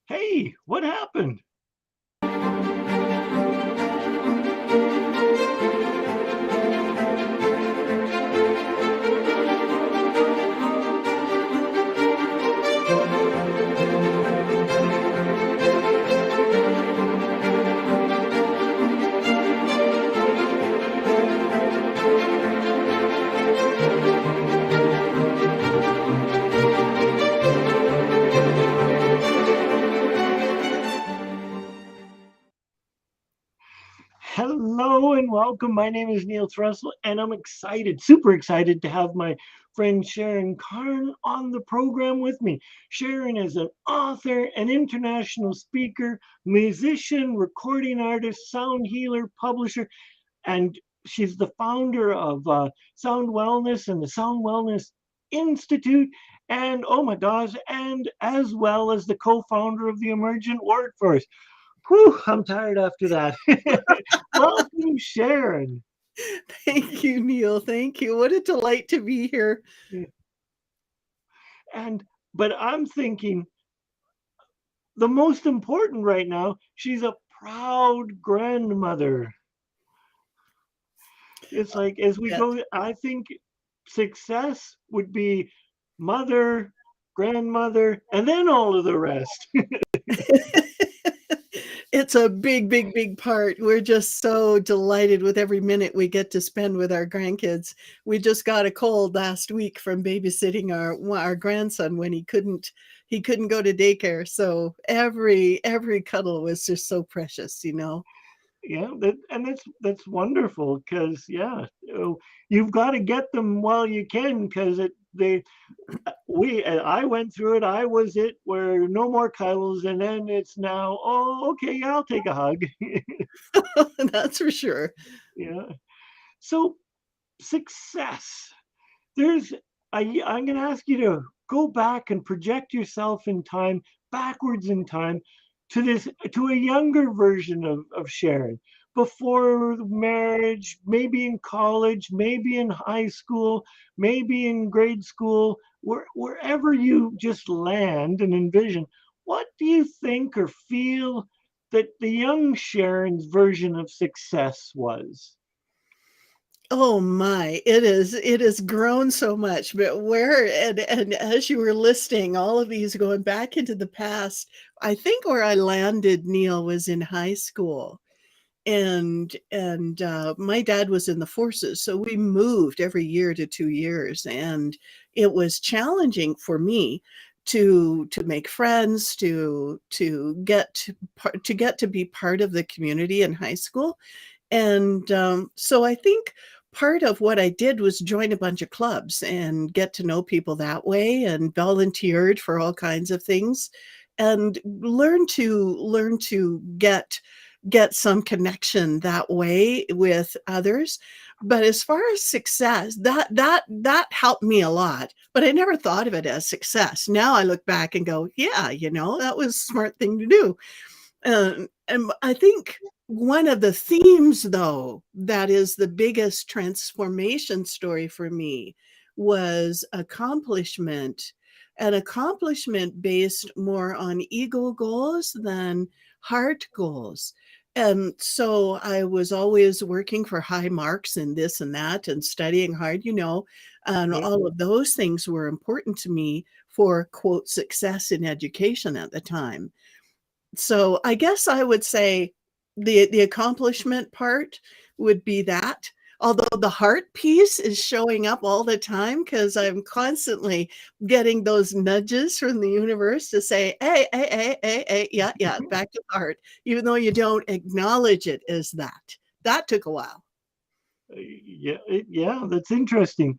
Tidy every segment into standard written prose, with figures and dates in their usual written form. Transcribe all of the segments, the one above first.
Hey, what happened? Hello and welcome. My name is Neil Thrussell, and I'm excited, super excited to have my friend Sharon Carne on the program with me. Sharon is an author, an international speaker, musician, recording artist, sound healer, publisher, and she's the founder of Sound Wellness and the Sound Wellness Institute. And oh my gosh, and as well as the co founder of the Emergent Workforce. Whew, I'm tired after that. Welcome, Sharon. Thank you, Neil. Thank you. What a delight to be here. And but I'm thinking the most important right now, she's a proud grandmother. It's like as we It. go, I think success would be mother, grandmother, and then all of the rest. It's a big, big, big part. We're just so delighted with every minute we get to spend with our grandkids. We just got a cold last week from babysitting our grandson when he couldn't go to daycare. So every cuddle was just so precious. Yeah, and that's wonderful because yeah, you've got to get them while you can because it they we I went through it. I was it where no more cuddles, and then it's now oh okay, yeah, I'll take a hug. That's for sure. Yeah. So success. There's I'm going to ask you to go back and project yourself in time, backwards in time, to a younger version of Sharon before marriage, maybe in college, maybe in high school, maybe in grade school, wherever you just land and envision. What do you think or feel that the young Sharon's version of success was? Oh my, it has grown so much, but where and as you were listing all of these going back into the past, I think where I landed, Neil, was in high school. And my dad was in the forces, so we moved every year to 2 years, and it was challenging for me to make friends, to get to be part of the community in high school. And so I think part of what I did was join a bunch of clubs and get to know people that way, and volunteered for all kinds of things, and learn to get some connection that way with others. But as far as success, that helped me a lot. But I never thought of it as success. Now I look back and go, yeah, that was a smart thing to do. And I think one of the themes, though, that is the biggest transformation story for me was accomplishment, an accomplishment based more on ego goals than heart goals. And so I was always working for high marks and this and that and studying hard, and Yeah. all of those things were important to me for, quote, success in education at the time. So I guess I would say the accomplishment part would be that. Although the heart piece is showing up all the time because I'm constantly getting those nudges from the universe to say, hey, hey, hey, hey, hey, yeah, yeah, back to the heart, even though you don't acknowledge it as that. That took a while. Yeah, yeah, that's interesting.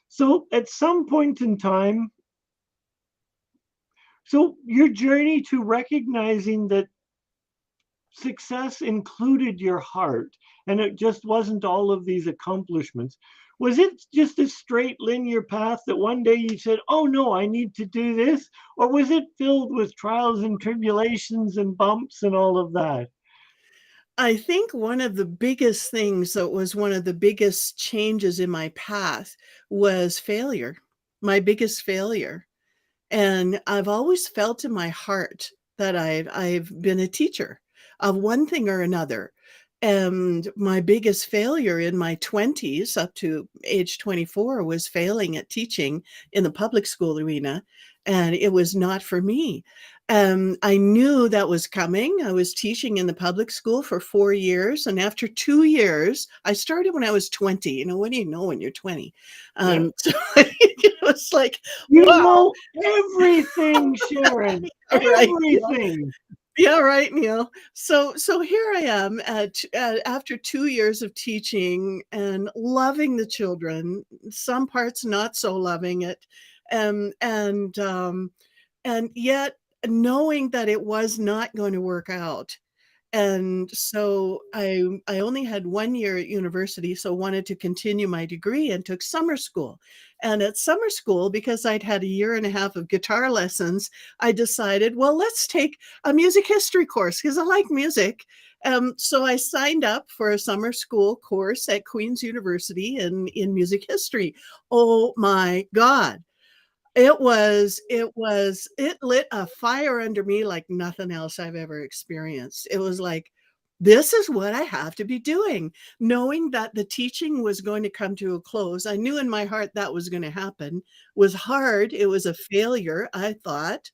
So at some point in time, so your journey to recognizing that success included your heart and it just wasn't all of these accomplishments. Was it just a straight linear path that one day you said, oh no, I need to do this? Or was it filled with trials and tribulations and bumps and all of that? I think one of the biggest things that was one of the biggest changes in my path was failure, my biggest failure. And I've always felt in my heart that I've been a teacher of one thing or another. And my biggest failure in my 20s up to age 24 was failing at teaching in the public school arena, and it was not for me. I knew that was coming. I was teaching in the public school for 4 years, and after 2 years, I started when I was 20. You know, what do you know when you're 20? Yeah. So it was like, You wow, know everything, Sharon. right. Everything. Yeah, right, Neil. So here I am after 2 years of teaching and loving the children, some parts not so loving it, um, and, um, and yet knowing that it was not going to work out. And so I only had 1 year at university, so wanted to continue my degree and took summer school. And at summer school, because I'd had a year and a half of guitar lessons, I decided, well, let's take a music history course because I like music. So I signed up for a summer school course at Queen's University in music history. Oh my God. It lit a fire under me like nothing else I've ever experienced. It was like, this is what I have to be doing. Knowing that the teaching was going to come to a close, I knew in my heart that was going to happen. Was hard. It was a failure, I thought,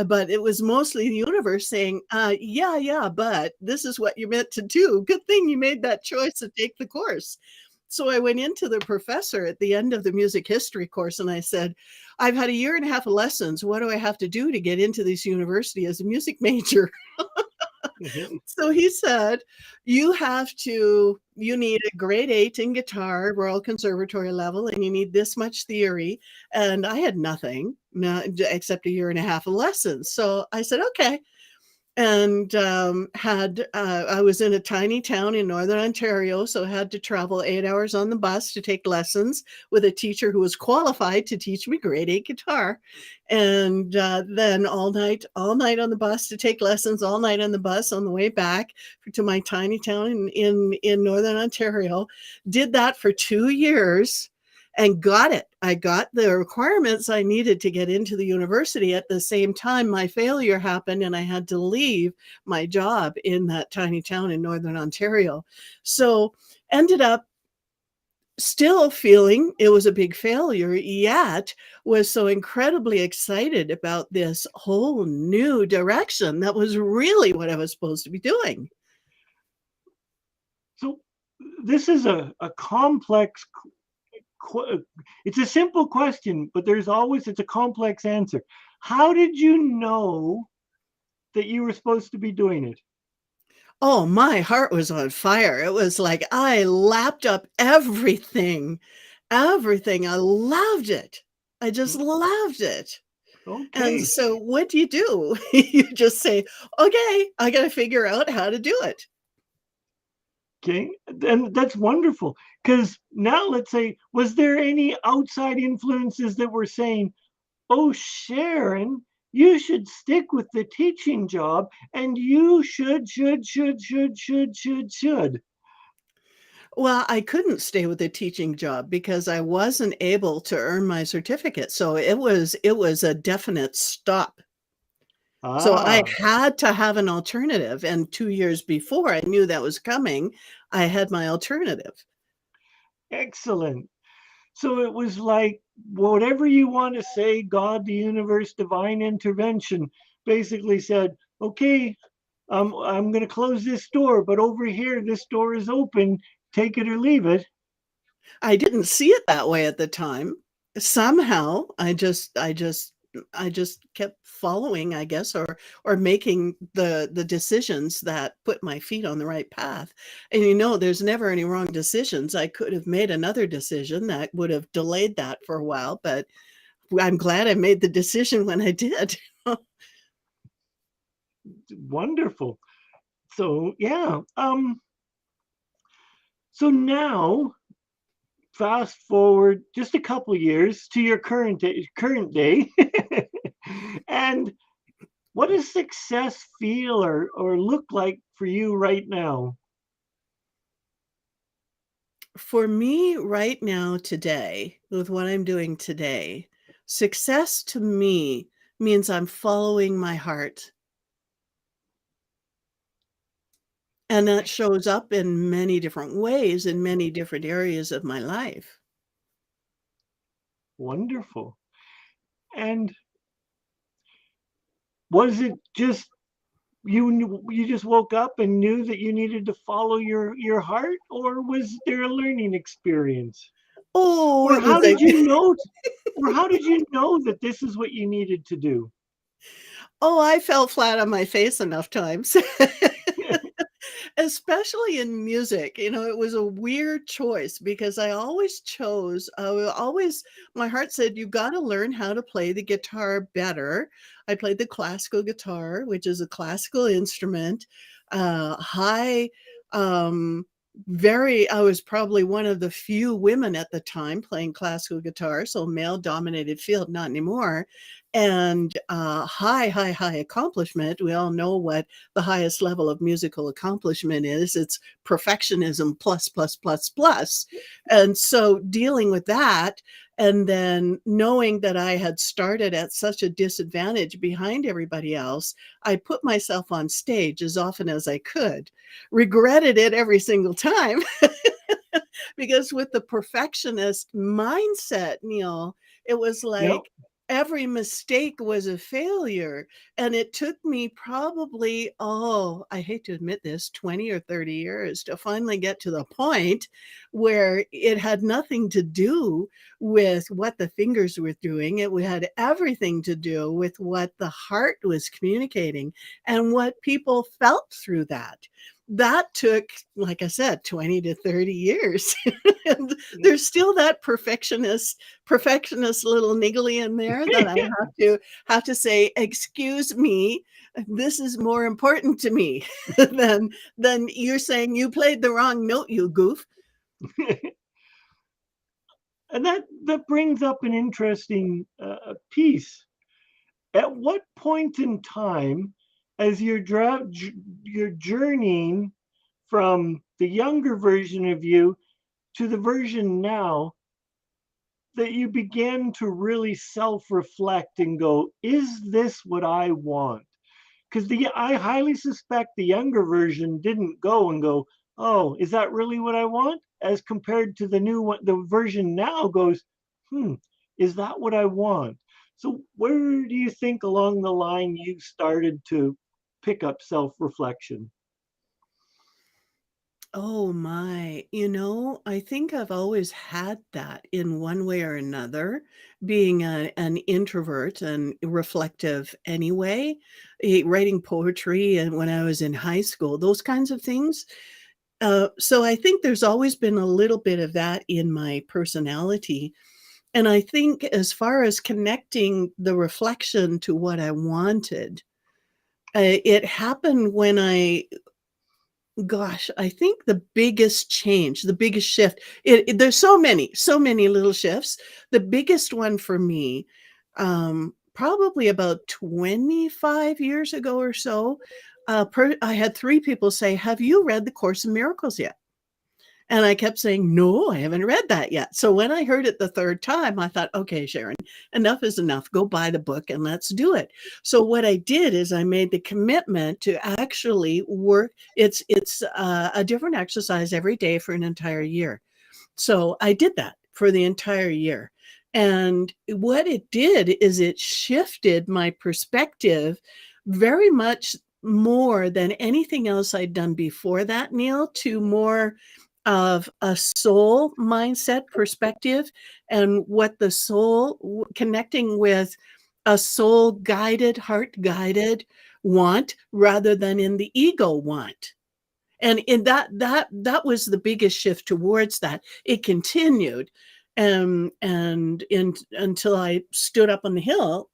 but it was mostly the universe saying, yeah, yeah, but this is what you're meant to do. Good thing you made that choice to take the course. So I went into the professor at the end of the music history course and I said, I've had a year and a half of lessons. What do I have to do to get into this university as a music major? So he said, you need a grade 8 in guitar, Royal Conservatory level, and you need this much theory. And I had nothing, except a year and a half of lessons. So I said, okay. And I was in a tiny town in Northern Ontario, so I had to travel 8 hours on the bus to take lessons with a teacher who was qualified to teach me grade 8 guitar. And then all night on the bus to take lessons, all night on the bus on the way back to my tiny town in Northern Ontario. Did that for 2 years and got it. I got the requirements I needed to get into the university. At the same time, my failure happened and I had to leave my job in that tiny town in Northern Ontario. So ended up still feeling it was a big failure, yet was so incredibly excited about this whole new direction that was really what I was supposed to be doing. So this is a complex it's a simple question, but it's a complex answer. How did you know that you were supposed to be doing it? Oh, my heart was on fire. It was like I lapped up everything, everything. I loved it. I just loved it. And Okay. so what do? You just say, okay, I got to figure out how to do it. Okay. And that's wonderful. Because now let's say, was there any outside influences that were saying, oh, Sharon, you should stick with the teaching job and you should. Well, I couldn't stay with a teaching job because I wasn't able to earn my certificate. So it was a definite stop. So I Ah, had to have an alternative, and 2 years before I knew that was coming, I had my alternative. excellent. So it was like whatever you want to say, God, the universe, divine intervention basically said, okay, I'm going to close this door, but over here, this door is open. Take it or leave it. I didn't see it that way at the time. Somehow, I just kept following, I guess, or making the decisions that put my feet on the right path. And there's never any wrong decisions. I could have made another decision that would have delayed that for a while, but I'm glad I made the decision when I did. Wonderful. So yeah. So now fast forward just a couple years to your current day. And what does success feel or look like for you right now? For me right now, today, with what I'm doing today, success to me means I'm following my heart. And that shows up in many different ways in many different areas of my life. Wonderful. And was it just you just woke up and knew that you needed to follow your heart, or was there a learning experience? Oh, Or it how was a did you know or how did you know that this is what you needed to do? oh, I fell flat on my face enough times. Especially in music, it was a weird choice because I always chose, always my heart said, "You gotta learn how to play the guitar better." I played the classical guitar, which is a classical instrument, high, um, very I was probably one of the few women at the time playing classical guitar, so male-dominated field, not anymore, and, high, high, high accomplishment. We all know what the highest level of musical accomplishment is. It's perfectionism plus, plus, plus, plus. And so dealing with that, and then knowing that I had started at such a disadvantage behind everybody else, I put myself on stage as often as I could. Regretted it every single time because with the perfectionist mindset, Neil, it was Yep. like every mistake was a failure. And it took me probably, oh, I hate to admit this, 20 or 30 years to finally get to the point where it had nothing to do with what the fingers were doing. It had everything to do with what the heart was communicating and what people felt through that. That took, like I said, 20 to 30 years. And there's still that perfectionist little niggly in there that I have to say, "Excuse me, this is more important to me than you're saying you played the wrong note, you goof." And that brings up an interesting piece. At what point in time, as you're journeying from the younger version of you to the version now, that you began to really self-reflect and go, is this what I want? Because the I highly suspect the younger version didn't go and go, oh, is that really what I want? As compared to the new one, the version now goes, hmm, is that what I want? So where do you think along the line you started to pick up self-reflection? Oh my. I think I've always had that in one way or another, being an introvert and reflective anyway, writing poetry and when I was in high school, those kinds of things. So I think there's always been a little bit of that in my personality. And I think as far as connecting the reflection to what I wanted, it happened when gosh, I think the biggest change, the biggest shift, there's so many little shifts. The biggest one for me, probably about 25 years ago or so, I had three people say, "Have you read The Course in Miracles yet?" And I kept saying, "No, I haven't read that yet." So when I heard it the third time, I thought, "Okay, Sharon, enough is enough. Go buy the book and let's do it." So what I did is I made the commitment to actually work. It's a different exercise every day for an entire year. So I did that for the entire year. And what it did is it shifted my perspective very much more than anything else I'd done before that, Neil, to more of a soul mindset perspective and what the soul connecting with a soul guided, heart guided want rather than in the ego want. And in that was the biggest shift towards that. It continued, and until I stood up on the hill,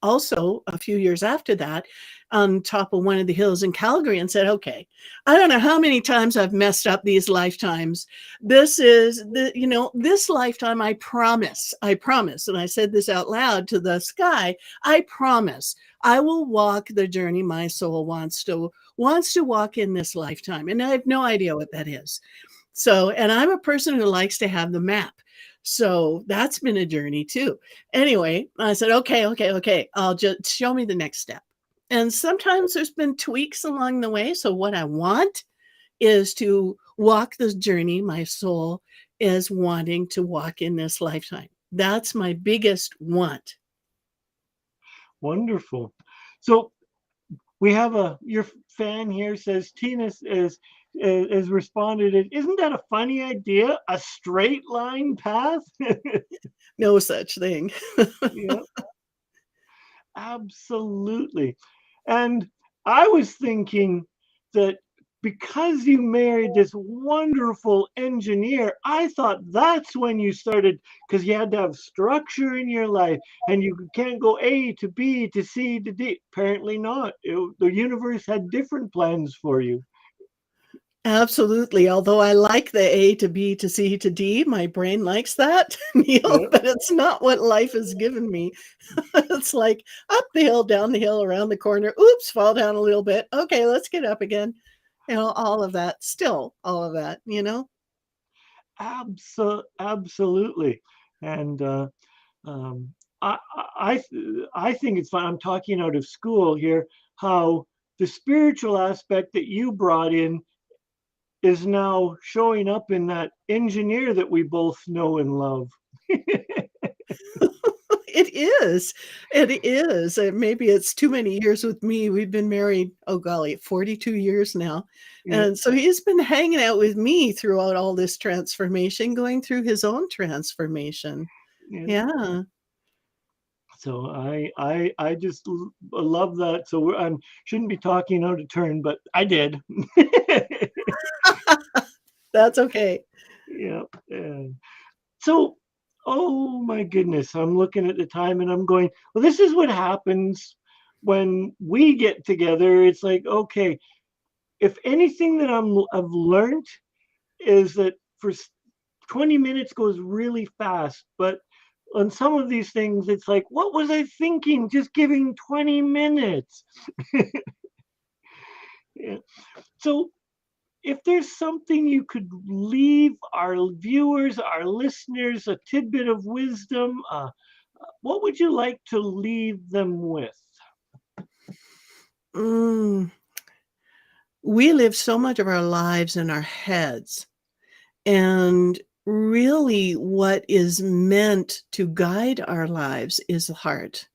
also a few years after that, on top of one of the hills in Calgary, and said, "Okay, I don't know how many times I've messed up these lifetimes. This is this lifetime. I promise." And I said this out loud to the sky. "I promise I will walk the journey my soul wants to walk in this lifetime." And I have no idea what that is. So, and I'm a person who likes to have the map. So that's been a journey too. Anyway, I said, "Okay, okay, okay. I'll just show me the next step." And sometimes there's been tweaks along the way. So what I want, is to walk this journey my soul is wanting to walk in this lifetime. That's my biggest want. Wonderful. So we have your fan here says Tina is responded. Isn't that a funny idea? A straight line path? No such thing. Yeah, absolutely. And I was thinking that because you married this wonderful engineer, I thought that's when you started, because you had to have structure in your life and you can't go A to B to C to D. Apparently not. The universe had different plans for you. Absolutely. Although I like the A to B to C to D, my brain likes that, Neil, Yeah, but it's not what life has given me. It's like up the hill, down the hill, around the corner. Oops, fall down a little bit. Okay, let's get up again. All of that. Still all of that. absolutely. And um, I, I, I think it's fun. I'm talking out of school here, how the spiritual aspect that you brought in is now showing up in that engineer that we both know and love. It is. It is. Maybe it's too many years with me. We've been married, oh golly, 42 years now. Yeah, And so he's been hanging out with me throughout all this transformation, going through his own transformation. yeah. Yeah. So I just love that. So I shouldn't be talking out of turn, but I did. That's okay. Yeah. Yeah. So, oh my goodness, I'm looking at the time and I'm going, well, this is what happens when we get together. It's like, okay, if anything that I've learned is that for 20 minutes goes really fast, but on some of these things, it's like, what was I thinking? Just giving 20 minutes. Yeah. So, if there's something you could leave our viewers, our listeners, a tidbit of wisdom, what would you like to leave them with? Mm, we live so much of our lives in our heads. And really, what is meant to guide our lives is the heart.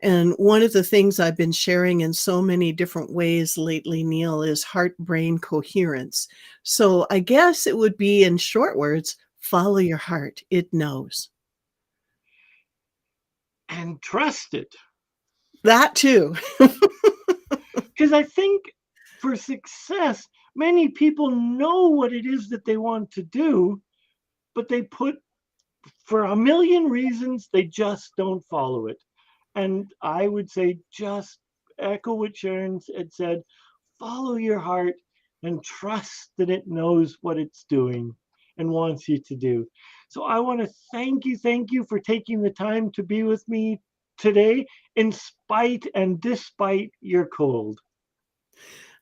And one of the things I've been sharing in so many different ways lately, Neil, is heart brain coherence. So I guess it would be, in short words, follow your heart. It knows. And trust it. That too. Because I think for success, many people know what it is that they want to do, but they put, for a million reasons, they just don't follow it. And I would say, just echo what Sharon had said, follow your heart and trust that it knows what it's doing and wants you to do. So I want to thank you for taking the time to be with me today, in spite and despite your cold.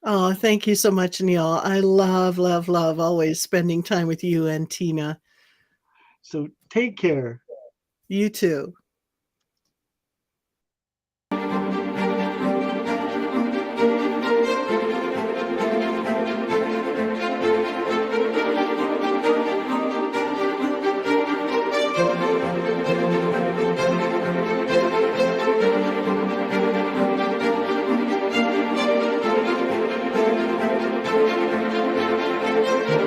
Oh, thank you so much, Neil. I love, love, love always spending time with you and Tina. So take care. You too.